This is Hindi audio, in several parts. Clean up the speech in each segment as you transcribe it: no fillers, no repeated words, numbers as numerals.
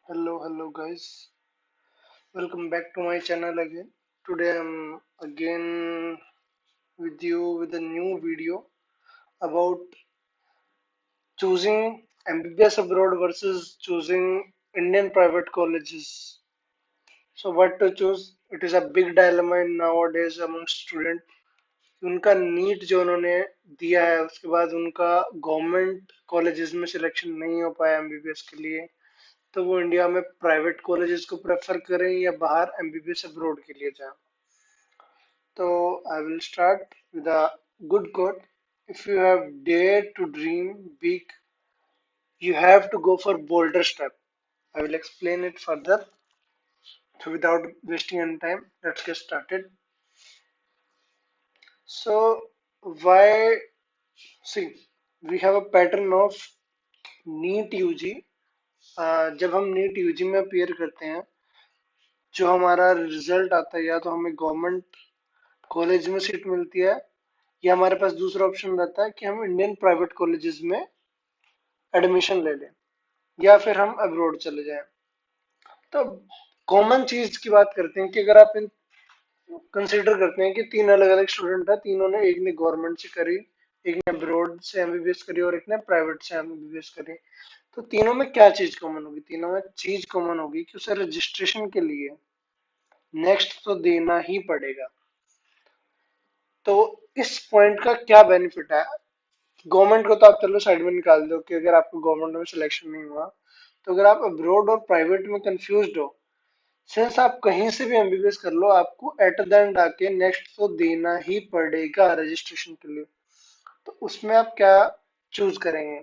Hello guys. Welcome back to my channel again. Today I'm again with you with a new video about choosing MBBS abroad versus choosing Indian private colleges. So what to choose? It is a big dilemma in nowadays among students. उनका नीट जो उन्होंने दिया है उसके बाद उनका गवर्नमेंट कॉलेजेस में सिलेक्शन नहीं हो पाया एमबीबीएस के लिए, तो वो इंडिया में प्राइवेट कॉलेजेस को प्रेफर करें या बाहर एमबीबीएस अब्रॉड के लिए जाएं। तो I will start with a good quote, if you have dare to dream big you have to go for bolder step. I will explain it further. So without wasting any time, let's get started. So why, see, we have a pattern of NEET UG. जब हम नीट यूजी में अपीयर करते हैं, जो हमारा रिजल्ट आता है या तो हमें गवर्नमेंट कॉलेज में सीट मिलती है या हमारे पास दूसरा ऑप्शन रहता है कि हम इंडियन प्राइवेट कॉलेजेस में एडमिशन ले लें या फिर हम अब्रॉड चले जाएं। तो कॉमन चीज की बात करते हैं कि अगर आप इन कंसिडर करते हैं कि तीन अलग अलग स्टूडेंट है, तीनों ने, एक ने गवर्नमेंट से करी, एक ने अब्रॉड से एमबीबीएस करी और एक ने प्राइवेट से एमबीबीएस करी, तो तीनों में क्या चीज कॉमन होगी? तीनों में चीज कॉमन होगी कि उसे रजिस्ट्रेशन के लिए नेक्स्ट तो देना ही पड़ेगा। तो इस पॉइंट का क्या बेनिफिट है? गवर्नमेंट को तो आप चलो साइड में निकाल दो कि अगर आपको गवर्नमेंट में सिलेक्शन नहीं हुआ, तो अगर आप अब्रॉड और प्राइवेट में कंफ्यूज हो, सिंस आप कहीं से भी एमबीबीएस कर लो, आपको एट द एंड आके नेक्स्ट तो देना ही पड़ेगा रजिस्ट्रेशन के लिए। तो उसमें आप क्या चूज करेंगे?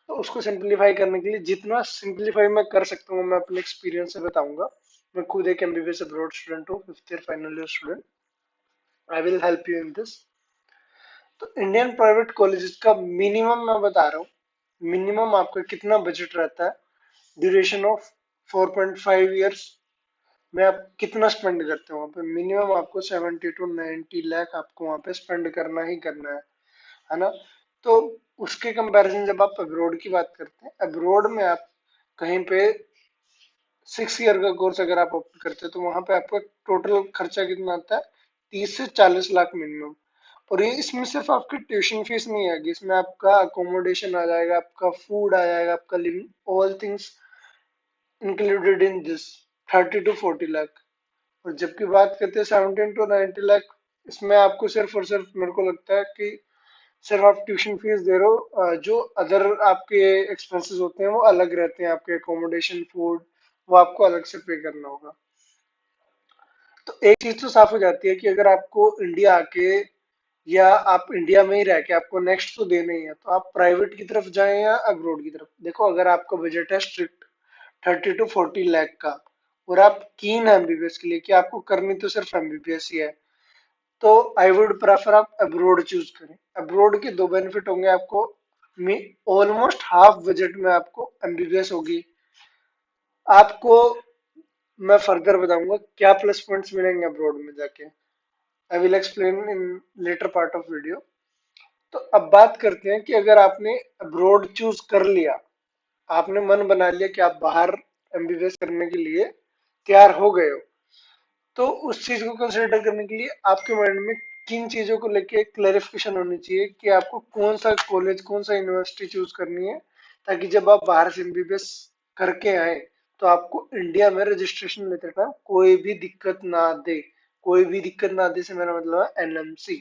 तो उसको सिंप्लीफाई करने के लिए जितना सिंप्लीफाई मैं कर सकता हूँ मैं अपने एक्सपीरियंस से बताऊंगा। मैं खुद एक एमबीबीएस अब्रॉड स्टूडेंट हूँ, fifth year final year student. I will help you in this. तो इंडियन प्राइवेट कॉलेजेस का मिनिमम मैं बता रहा हूँ, मिनिमम आपका कितना बजट रहता है, ड्यूरेशन ऑफ 4.5 ईयर्स में आप कितना स्पेंड करते हो वहाँ पे? मिनिमम आपको 70 to 90 लाख आपको वहाँ पे स्पेंड करना ही करना है ना? तो उसके कंपैरिजन जब आप अब्रॉड की बात करते हैं, अब्रॉड में आप कहीं पे 6 ईयर का कोर्स अगर आप ऑप्ट करते हैं तो वहाँ पे आपका टोटल खर्चा कितना आता है? 30 से 40 लाख मिनिमम। और ये इसमें सिर्फ आपकी ट्यूशन फीस नहीं आएगी, इसमें आपका अकोमोडेशन आ जाएगा, आपका फूड आ जाएगा, आपका living, all things included in this 30 to 40 lakh. और जबकि बात करते हैं 17 to 19 लाख, इसमें आपको सिर्फ और सिर्फ मेरे को लगता है कि सिर्फ आप ट्यूशन फीस दे रहे हो, जो अदर आपके एक्सपेंसेस होते हैं वो अलग रहते हैं, आपके अकोमोडेशन, फूड, वो आपको अलग से पे करना होगा। तो एक चीज तो साफ हो जाती है कि अगर आपको इंडिया आके या आप इंडिया में ही रह के आपको नेक्स्ट तो देना ही है, तो आप प्राइवेट की तरफ जाएं या अब्रॉड की तरफ। देखो, अगर आपका बजट है स्ट्रिक्ट 30 to 40 लाख का और आप कीन है एमबीबीएस के लिए कि आपको करनी तो सिर्फ एमबीबीएस ही है, तो आई वुड प्रेफर आप अब्रॉड चूज करें। अब्रॉड के दो बेनिफिट होंगे आपको, ऑलमोस्ट हाफ बजट में आपको एमबीबीएस होगी। आपको मैं फर्दर बताऊंगा क्या प्लस पॉइंट्स मिलेंगे अब्रॉड में जाके। I will explain in later part of video. तो अब बात करते हैं कि अगर आपने अब्रॉड चूज कर लिया, आपने मन बना लिया कि आप बाहर एमबीबीएस करने के लिए तैयार हो गए हो, तो उस चीज को कंसिडर करने के लिए आपके माइंड में किन चीजों को लेके क्लैरिफिकेशन होनी चाहिए कि आपको कौन सा कॉलेज, कौन सा यूनिवर्सिटी चूज करनी है, ताकि जब आप बाहर से एमबीबीएस करके आए तो आपको इंडिया में रजिस्ट्रेशन लेते टाइम कोई भी दिक्कत ना दे। कोई भी दिक्कत ना दे से मेरा मतलब है एनएमसी।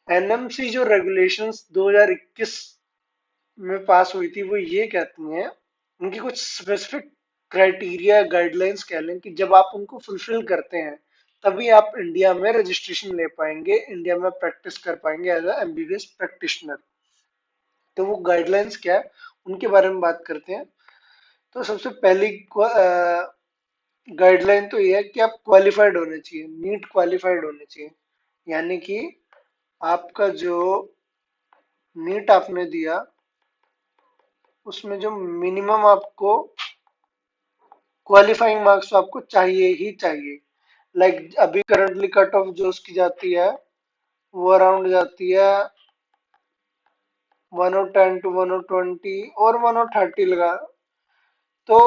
एनएमसी जो रेगुलेशंस 2021 में पास हुई थी वो ये कहती हैं, उनकी कुछ स्पेसिफिक क्राइटेरिया, गाइडलाइंस कह लें, कि जब आप उनको फुलफिल करते हैं तभी आप इंडिया में रजिस्ट्रेशन ले पाएंगे, इंडिया में प्रैक्टिस कर पाएंगे एज अ एमबीबीएस प्रैक्टिशनर। तो वो गाइडलाइंस क्या है, उनके बारे में बात करते हैं। तो सबसे पहली गाइडलाइन तो ये है कि आप क्वालिफाइड होने चाहिए, नीट क्वालिफाइड होने चाहिए। यानी कि आपका जो नीट आपने दिया उसमें जो मिनिमम आपको क्वालिफाइंग मार्क्स तो आपको चाहिए ही चाहिए। लाइक अभी करंटली कट ऑफ जो उसकी जाती है वो अराउंड जाती है 110 to 120 और 130 लगा। तो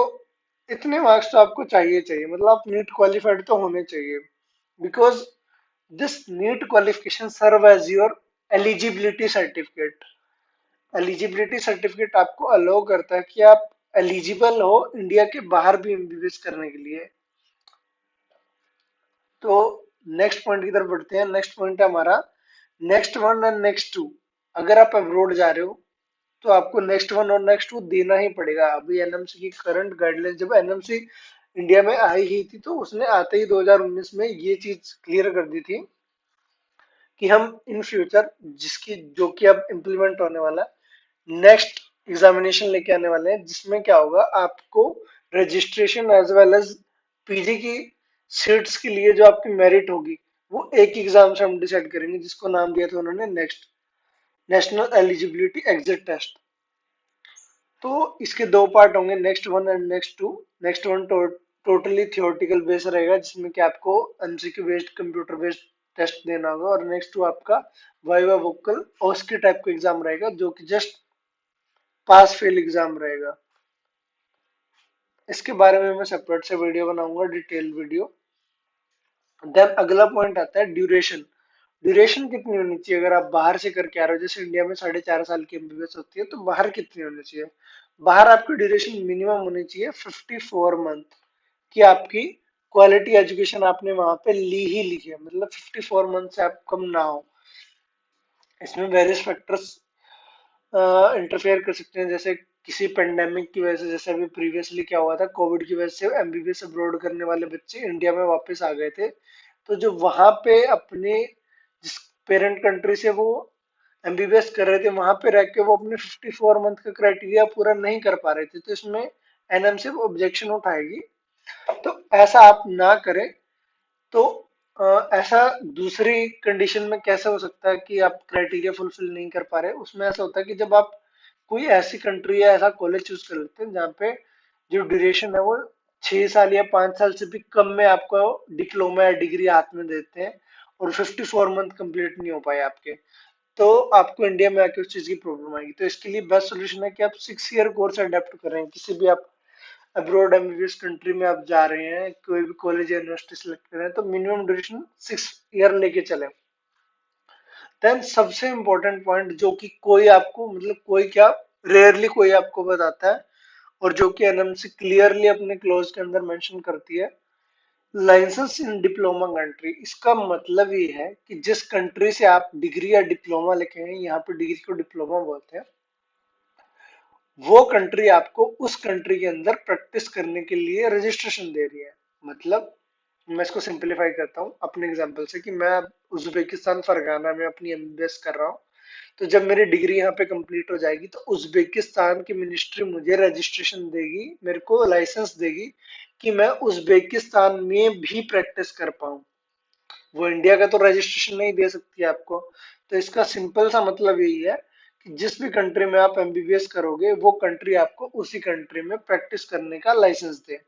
इतने मार्क्स तो आपको चाहिए चाहिए, मतलब आप नीट क्वालिफाइड तो होने चाहिए, because this NEET qualification serve as your eligibility certificate. Eligibility certificate आपको अलाउ करता है कि आप एलिजिबल हो इंडिया के बाहर भी एमबीबीएस करने के लिए। तो नेक्स्ट पॉइंट की तरफ बढ़ते हैं। नेक्स्ट पॉइंट है हमारा next one and next two. अगर आप अब्रोड जा रहे हो तो आपको नेक्स्ट वन और नेक्स्ट टू देना ही पड़ेगा। अभी एनएमसी की करंट गाइडलाइन, जब एनएमसी इंडिया में आई ही थी तो उसने आते ही 2019 में ये चीज क्लियर कर दी थी कि हम इन फ्यूचर जिसकी जो कि अब इम्प्लीमेंट होने वाला है, नेक्स्ट एग्जामिनेशन लेके आने वाले हैं, जिसमें क्या होगा, आपको registration as well as PG की सीट्स के लिए जो आपकी मेरिट होगी वो एक एग्जाम से हम डिसाइड करेंगे, जिसको नाम दिया था उन्होंने NEXT, national eligibility exit test. तो इसके दो पार्ट होंगे, next one and next two. Next one totally theoretical base रहेगा, जिसमें कि आपको MCQ based computer based test देना होगा, और नेक्स्ट टू आपका वाइवा वोकल और उसके टाइप का एग्जाम रहेगा, जो कि जस्ट पास फेल एग्जाम रहेगा। इसके बारे में मैं सेपरेट से वीडियो बनाऊंगा, डिटेल वीडियो। देन अगला पॉइंट आता है ड्यूरेशन। ड्यूरेशन कितनी होनी चाहिए अगर आप बाहर से करके आ रहे हो? जैसे इंडिया में 4.5 साल की एमबीबीएस होती है, तो बाहर कितनी होनी चाहिए? बाहर आपकी ड्यूरेशन मिनिमम होनी चाहिए 54 मंथ, कि आपकी क्वालिटी एजुकेशन आपने वहां पे ली ही ली है, मतलब 54 मंथ से आप कम ना हो। इसमें वेरियस फैक्टर्स इंटरफेयर कर सकते हैं, जैसे किसी पेंडेमिक की वजह से, जैसे अभी प्रीवियसली क्या हुआ था, कोविड की वजह से एमबीबीएस अब्रॉड करने वाले बच्चे इंडिया में वापस आ गए थे। तो जो वहां पे अपने जिस पेरेंट कंट्री से वो एमबीबीएस कर रहे थे, वहां पे रह के वो अपने 54 मंथ का क्राइटेरिया पूरा नहीं कर पा रहे थे, तो इसमें एनएमसी ऑब्जेक्शन उठाएगी। तो ऐसा आप ना करें। तो ऐसा दूसरी कंडीशन में कैसे हो सकता है कि आप क्राइटेरिया फुलफिल नहीं कर पा रहे? उसमें ऐसा होता है कि जब आप कोई ऐसी कंट्री या ऐसा कॉलेज चूज कर लेते हैं जहाँ पे जो ड्यूरेशन है वो 6 साल या 5 साल से भी कम में आपको डिप्लोमा या डिग्री हाथ में देते हैं, और 54 मंथ कंप्लीट नहीं हो पाए आपके, तो आपको इंडिया में आके उस चीज की प्रॉब्लम आएगी। तो इसके लिए बेस्ट सोल्यूशन है कि आप 6 ईयर कोर्स अडेप्ट करें। किसी भी आप अब्रॉड एमबीबीएस कंट्री में आप जा रहे हैं, कोई भी कॉलेज या यूनिवर्सिटी सेलेक्ट कर रहे हैं, तो मिनिमम ड्यूरेशन 6 ईयर लेके चले। देन सबसे इंपॉर्टेंट पॉइंट जो कि कोई आपको, मतलब कोई क्या, रेयरली कोई आपको बताता है, और जो कि एनएमसी क्लियरली अपने क्लोज के अंदर मेंशन करती है, लाइसेंस इन डिप्लोमा कंट्री। इसका मतलब ये है कि जिस कंट्री से आप डिग्री या डिप्लोमा लेके हैं, यहाँ पे डिग्री को डिप्लोमा बोलते हैं, वो कंट्री आपको उस कंट्री के अंदर प्रैक्टिस करने के लिए रजिस्ट्रेशन दे रही है। मतलब मैं इसको सिंपलीफाई करता हूँ अपने एग्जांपल से, कि मैं उज्बेकिस्तान फरगाना में अपनी एमबीबीएस कर रहा हूँ। तो जब मेरी डिग्री यहाँ पे कंप्लीट हो जाएगी तो उज्बेकिस्तान की मिनिस्ट्री मुझे रजिस्ट्रेशन देगी, मेरे को लाइसेंस देगी कि मैं उज्बेकिस्तान में भी प्रैक्टिस कर पाऊँ। वो इंडिया का तो रजिस्ट्रेशन नहीं दे सकती आपको। तो इसका सिंपल सा मतलब यही है कि जिस भी कंट्री में आप एमबीबीएस करोगे, वो कंट्री आपको उसी कंट्री में प्रैक्टिस करने का लाइसेंस दे।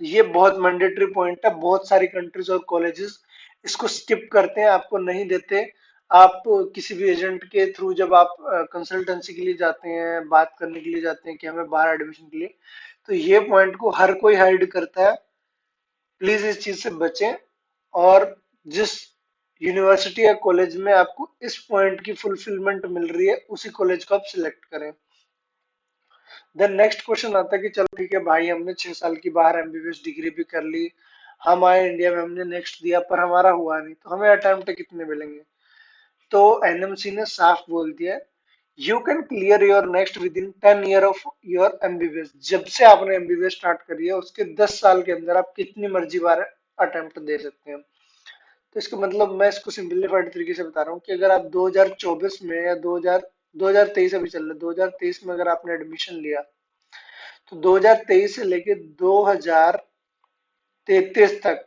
ये बहुत मैंडेटरी पॉइंट है। बहुत सारी कंट्रीज और कॉलेजेस इसको स्किप करते हैं, आपको नहीं देते। आप किसी भी एजेंट के थ्रू जब आप कंसल्टेंसी के लिए जाते हैं, बात करने के लिए जाते हैं कि हमें बाहर एडमिशन के लिए, तो ये पॉइंट को हर कोई हाइड करता है। प्लीज इस चीज से बचें, और जिस यूनिवर्सिटी या कॉलेज में आपको इस पॉइंट की फुलफिलमेंट मिल रही है, उसी कॉलेज को आप सिलेक्ट करें। देन नेक्स्ट क्वेश्चन आता है कि चलो ठीक है भाई, हमने 6 साल की बाहर एमबीबीएस डिग्री भी कर ली, हम आए इंडिया में, हमने नेक्स्ट दिया पर हमारा हुआ नहीं, तो हमें अटेम्प्ट कितने मिलेंगे? तो एनएमसी ने साफ बोल दिया है, you can clear your next with in 10 year of your MBBS. जब से आपने एमबीबीएस स्टार्ट करी है उसके 10 साल के अंदर आप कितनी मर्जी बार अटेम्प्ट दे सकते हैं। तो इसका मतलब मैं इसको सिंपलीफाइड तरीके से बता रहा हूँ कि अगर आप 2024 में या 2023 अभी चल रहा है, 2023 में अगर आपने एडमिशन लिया, तो 2023 से लेके 2033 तक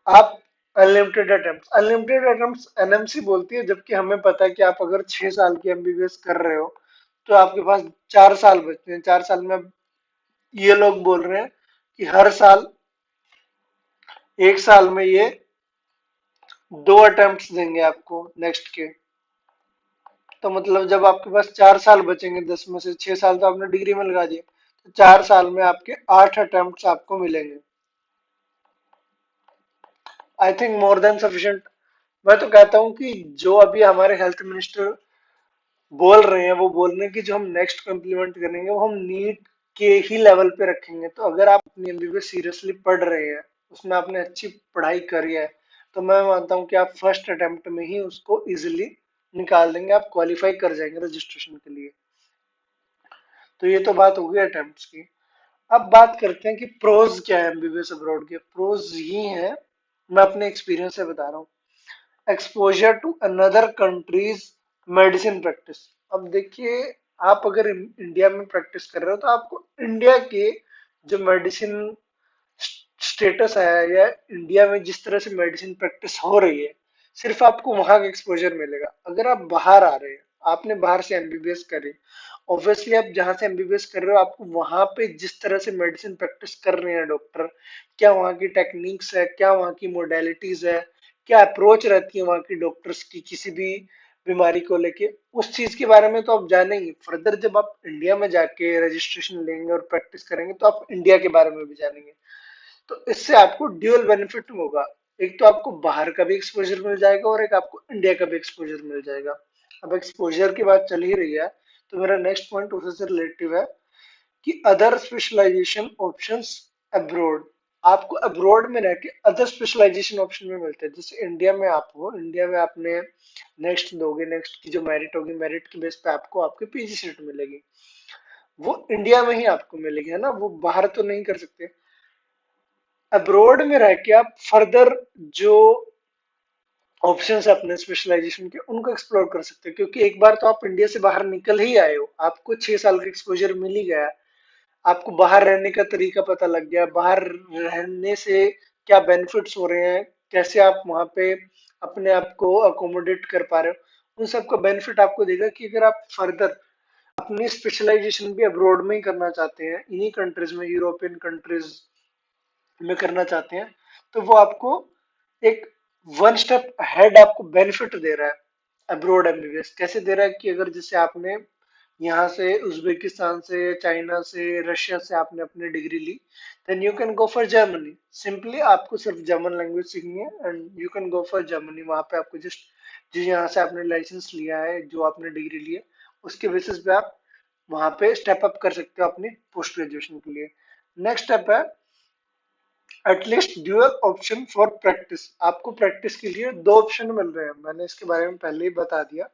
आप अनलिमिटेड अटेम्प्ट्स एनएमसी बोलती है, जबकि हमें पता है कि आप अगर 6 साल की एमबीबीएस कर रहे हो तो आपके पास 4 साल बचते हैं। 4 साल में ये लोग बोल रहे हैं कि हर साल, एक साल में ये 2 अटेम्प्ट्स देंगे आपको नेक्स्ट के। तो मतलब जब आपके पास 4 साल बचेंगे, 10 में से 6 साल तो आपने डिग्री में लगा दिए, तो 4 साल में आपके 8 अटेम्प्ट आपको मिलेंगे। I think more than sufficient. मैं तो कहता हूँ कि जो अभी हमारे हेल्थ मिनिस्टर बोल रहे हैं, वो बोल रहे हैं कि जो हम नेक्स्ट को इम्प्लीमेंट करेंगे वो हम नीट के ही लेवल पे रखेंगे। तो अगर आप अपनी एमबीबीएस सीरियसली पढ़ रहे हैं, उसमें आपने अच्छी पढ़ाई करी है, तो मैं मानता हूँ कि आप फर्स्ट अटेम्प्ट में ही उसको इजिली निकाल देंगे, आप क्वालिफाई कर जाएंगे रजिस्ट्रेशन के लिए। तो ये तो बात हो गई अटेम्प्ट्स की। अब बात करते हैं कि प्रोज क्या है एमबीबीएस अब्रॉड के। प्रोज ये है, मैं अपने एक्सपीरियंस से बता रहा हूँ। Exposure to another countries medicine practice. अब देखिए, आप अगर इंडिया में प्रैक्टिस कर रहे हो तो आपको इंडिया के जो मेडिसिन स्टेटस है, या इंडिया में जिस तरह से मेडिसिन प्रैक्टिस हो रही है, सिर्फ आपको वहां का एक्सपोजर मिलेगा। अगर आप बाहर आ रहे हैं, आपने बाहर से एमबीबीएस करी, ऑब्वियसली आप जहां से एमबीबीएस कर रहे हो, आपको वहां पे जिस तरह से मेडिसिन प्रैक्टिस कर रहे हैं डॉक्टर, क्या वहाँ की टेक्निक्स है, क्या वहाँ की मोडेलिटीज है, क्या अप्रोच रहती है वहाँ की डॉक्टर्स की किसी भी बीमारी को लेके, उस चीज के बारे में तो आप जानेंगे। फर्दर जब आप इंडिया में जाके रजिस्ट्रेशन लेंगे और प्रैक्टिस करेंगे, तो आप इंडिया के बारे में भी जानेंगे। तो इससे आपको ड्यूअल बेनिफिट होगा। एक तो आपको बाहर का भी एक्सपोजर मिल जाएगा और एक आपको इंडिया का भी एक्सपोजर मिल जाएगा। अब एक्सपोजर की बात चल ही रही है, तो मेरा नेक्स्ट पॉइंट उसी से रिलेटिव है कि अदर स्पेशलाइजेशन ऑप्शंस अब्रॉड। आपको अब्रॉड में रह के अदर स्पेशलाइजेशन ऑप्शन में मिलते हैं। जैसे इंडिया में आप हो, इंडिया में आपने नेक्स्ट दोगे, नेक्स्ट की जो मेरिट होगी, मेरिट के बेस पे आपको आपकी पीजी सीट मिलेगी। वो इंडिया में ही आपको मिलेगी, है ना, वो बाहर तो नहीं कर सकते। अब्रॉड में रह के आप फर्दर जो ऑप्शंस है अपने स्पेशलाइजेशन के, उनको एक्सप्लोर कर सकते हैं। क्योंकि एक बार तो आप इंडिया से बाहर निकल ही आए हो, आपको 6 साल का एक्सपोजर मिल ही गया, आपको बाहर रहने का तरीका पता लग गया, बाहर रहने से क्या बेनिफिट्स हो रहे हैं, कैसे आप वहाँ पे अपने आप को अकोमोडेट कर पा रहे हो, उन सब का बेनिफिट आपको देगा। कि अगर आप फर्दर अपनी स्पेशलाइजेशन भी अब्रॉड में ही करना चाहते हैं, इन्हीं कंट्रीज में, यूरोपियन कंट्रीज में करना चाहते हैं, तो वो आपको एक वन स्टेप हेड आपको बेनिफिट दे रहा है। अब्रॉड एमबीबीएस कैसे दे रहा है कि अगर जैसे आपने यहाँ से उज्बेकिस्तान से, चाइना से, रशिया से आपने अपनी डिग्री ली, then you can go for Germany. Simply आपको सिर्फ जर्मन लैंग्वेज सीखनी है and you can go for Germany. वहाँ पे आपको जस्ट जो यहाँ से आपने लाइसेंस लिया है, जो आपने डिग्री ली है, उसके बेसिस पे आप वहाँ पे स्टेप अप कर सकते हो अपनी पोस्ट ग्रेजुएशन के लिए। नेक्स्ट स्टेप है at least dual option for practice. आपको प्रैक्टिस के लिए दो ऑप्शन मिल रहे हैं। मैंने इसके बारे में पहले ही बता दिया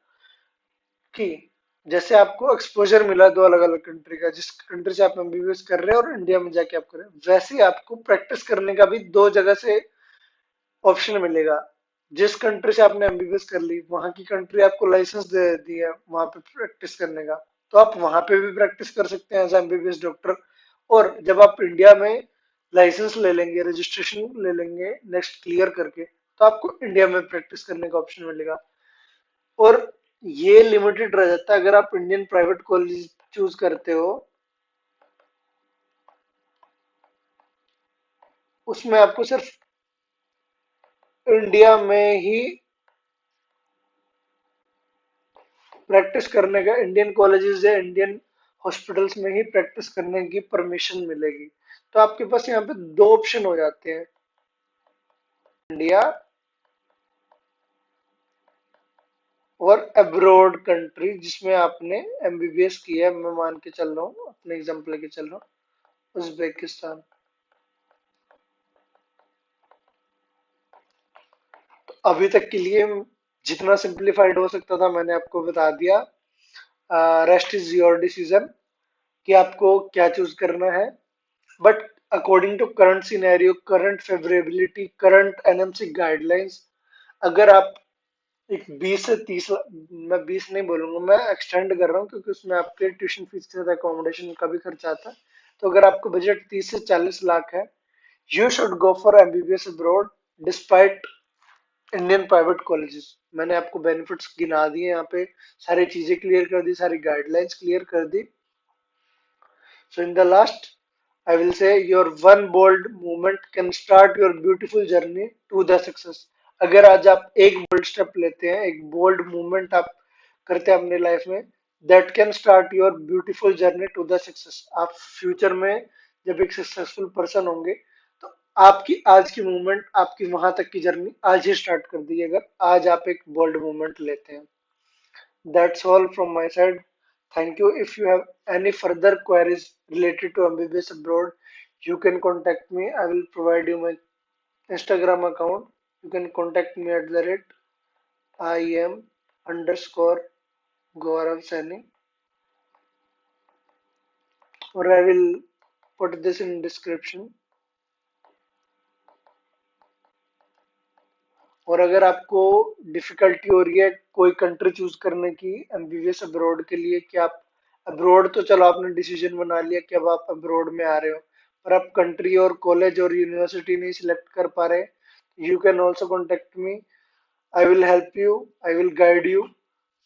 कि जैसे आपको एक्सपोजर मिला दो अलग अलग कंट्री का, जिस कंट्री से आप एमबीबीएस कर रहे हैं और इंडिया में जाके आप कर रहे हैं, वैसे ही आपको प्रैक्टिस करने का भी दो जगह से ऑप्शन मिलेगा। जिस कंट्री से आपने एमबीबीएस कर ली, वहां की कंट्री आपको लाइसेंस दे दी है वहां पे प्रैक्टिस करने का, तो आप वहां पे भी प्रैक्टिस कर सकते हैं एज एमबीबीएस डॉक्टर। और जब आप इंडिया में लाइसेंस ले लेंगे, रजिस्ट्रेशन ले लेंगे नेक्स्ट क्लियर करके, तो आपको इंडिया में प्रैक्टिस करने का ऑप्शन मिलेगा। और ये लिमिटेड रह जाता है अगर आप इंडियन प्राइवेट कॉलेज चूज करते हो, उसमें आपको सिर्फ इंडिया में ही प्रैक्टिस करने का, इंडियन कॉलेजेस या इंडियन हॉस्पिटल्स में ही प्रैक्टिस करने की परमिशन मिलेगी। तो आपके पास यहाँ पे दो ऑप्शन हो जाते हैं, इंडिया और अब्रॉड कंट्री जिसमें आपने एमबीबीएस किया है। मैं मान के चल रहा हूँ, अपने एग्जाम्पल लेके चल रहा हूँ, उज्बेकिस्तान। तो अभी तक के लिए जितना सिंप्लीफाइड हो सकता था मैंने आपको बता दिया। रेस्ट इज योर डिसीजन कि आपको क्या चूज करना है। But according to current scenario, current favourability, current NMC guidelines, अगर आप एक 20 से 30 लाख, मैं 20 नहीं बोलूंगा, मैं एक्सटेंड कर रहा हूँ क्योंकि उसमें आपके ट्यूशन फीस के साथ अकोमोडेशन का भी खर्चा आता है। तो अगर आपको बजट 30 से 40 लाख है, you should go for MBBS abroad despite Indian private colleges. मैंने आपको बेनिफिट्स गिना दिए यहाँ पे, सारी चीजें क्लियर कर दी, सारी गाइडलाइंस क्लियर कर दी। So in the last, I will say your one bold movement can start your beautiful journey to the success. अगर आज आप एक बोल्ड स्टेप लेते हैं, एक बोल्ड मूवमेंट आप करते हैं अपने लाइफ में, that can start your beautiful journey to the success. आप फ्यूचर में जब एक सक्सेसफुल पर्सन होंगे तो आपकी आज की मूवमेंट, आपकी वहां तक की जर्नी आज ही स्टार्ट कर दी अगर आज आप एक बोल्ड मूवमेंट लेते हैं। That's all from my side. Thank you. If you have any further queries related to MBBS abroad, you can contact me. I will provide you my Instagram account. You can contact me at the rate IM underscore Gaurav Saini, or I will put this in description. और अगर आपको डिफिकल्टी हो रही है कोई कंट्री चूज करने की एमबीबीएस अब्रॉड के लिए, कि आप अब्रॉड तो चलो आपने डिसीजन बना लिया कि अब आप अब्रॉड में आ रहे हो, पर आप कंट्री और कॉलेज और यूनिवर्सिटी नहीं सिलेक्ट कर पा रहे, you can also contact me. I will help you, I will guide you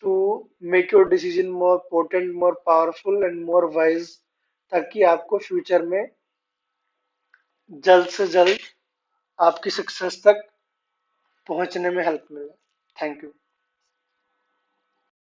to make your decision more potent, more powerful and more wise, ताकि आपको फ्यूचर में जल्द से जल्द आपकी सक्सेस तक पहुंचने में हेल्प मिले। Thank you.